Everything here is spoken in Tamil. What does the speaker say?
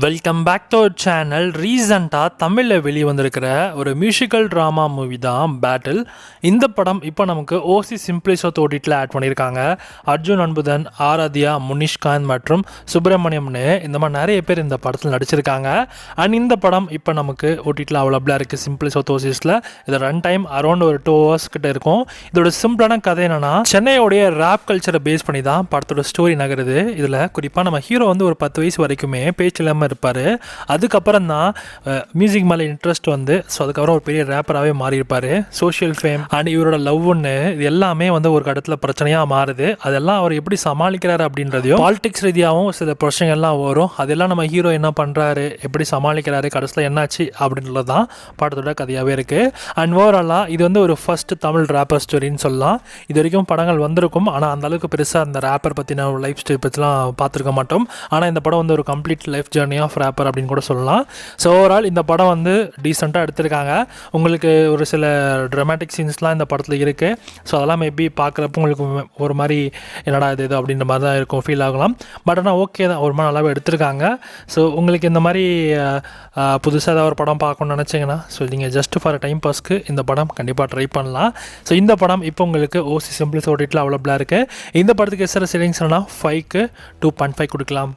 Welcome back to our channel. ரீசண்டாக தமிழில் வெளியே வந்திருக்கிற ஒரு மியூசிக்கல் ட்ராமா மூவி தான் பேட்டில். இந்த படம் இப்போ நமக்கு ஓசி சிம்பிளிஸோத் ஓடிடியில் ஆட் பண்ணியிருக்காங்க. அர்ஜுன் அன்புதன், ஆராத்யா, முனிஷ்காந்த் மற்றும் சுப்பிரமணியம்னு இந்த மாதிரி நிறைய பேர் இந்த படத்தில் நடிச்சிருக்காங்க. அண்ட் இந்த படம் இப்போ நமக்கு ஓடிடியில் அவைலபிளாக இருக்குது சிம்பிளிஸோத் ஓசிஸில். இது ரன் டைம் அரௌண்ட் ஒரு 2 hours கிட்ட இருக்கும். இதோட சிம்பிளான கதை என்னென்னா, சென்னையோடைய ரேப் கல்ச்சரை பேஸ் பண்ணி தான் படத்தோட ஸ்டோரி நகருது. இதில் குறிப்பாக நம்ம ஹீரோ வந்து ஒரு 10 வயசு வரைக்குமே பேச்சில் இருப்பார். அதுக்கப்புறம் தான் மியூசிக் மேலே இன்ட்ரெஸ்ட் வந்து ஸோ அதுக்கப்புறம் ஒரு பெரிய ரேப்பராகவே மாறியிருப்பார். சோஷியல் ஃபேம் அண்ட் இவரோட லவ்னு இது எல்லாமே வந்து ஒரு கட்டத்தில் பிரச்சனையாக மாறுது. அதெல்லாம் அவர் எப்படி சமாளிக்கிறாரு அப்படின்றதையும், பாலிடிக்ஸ் ரீதியாகவும் சில பிரச்சனைகள்லாம் வரும். அதெல்லாம் நம்ம ஹீரோ என்ன பண்ணுறாரு, எப்படி சமாளிக்கிறாரு, கடைசியில் என்னாச்சு அப்படின்றது தான் படத்தோட கதையாகவே இருக்குது. அண்ட் ஓவராலாக இது வந்து ஒரு ஃபர்ஸ்ட் தமிழ் ரேப்பர் ஸ்டோரின்னு சொல்லலாம். இது வரைக்கும் படங்கள் வந்திருக்கும், ஆனால் அந்த அளவுக்கு பெருசாக அந்த ரேப்பர் பற்றின ஒரு லைஃப் ஸ்டைல் பற்றிலாம் பார்த்துருக்க மாட்டோம். ஆனால் இந்த படம் வந்து ஒரு complete life journey of rapper அப்படின்னு கூட சொல்லலாம். ஸோ ஓவரால் இந்த படம் வந்து டீசெண்டாக எடுத்திருக்காங்க. உங்களுக்கு ஒரு சில ட்ராமாட்டிக் சீன்ஸ்லாம் இந்த படத்தில் இருக்குது. ஸோ அதெல்லாம் மேபி பார்க்குறப்ப உங்களுக்கு ஒரு மாதிரி என்னடா இது அப்படின்ற மாதிரி தான் இருக்கும், ஃபீல் ஆகலாம். பட் ஆனால் ஓகே தான், ஒரு மாதிரி நல்லாவே எடுத்திருக்காங்க. ஸோ உங்களுக்கு இந்த மாதிரி புதுசாக ஏதாவது ஒரு படம் பார்க்கணும்னு நினச்சிங்கன்னா ஸோ நீங்கள் ஜஸ்ட் ஃபார் டைம் பாஸ்க்கு இந்த படம் கண்டிப்பாக ட்ரை பண்ணலாம். ஸோ இந்த படம் இப்போ உங்களுக்கு ஓசி சிம்பிள்ஸ் ஓடிடியில் அவைலபிளாக இருக்குது. இந்த படத்துக்கு எஸ்ஆர் செல்லிங்ஸ்னா 5க்கு 2.5 கொடுக்கலாம்.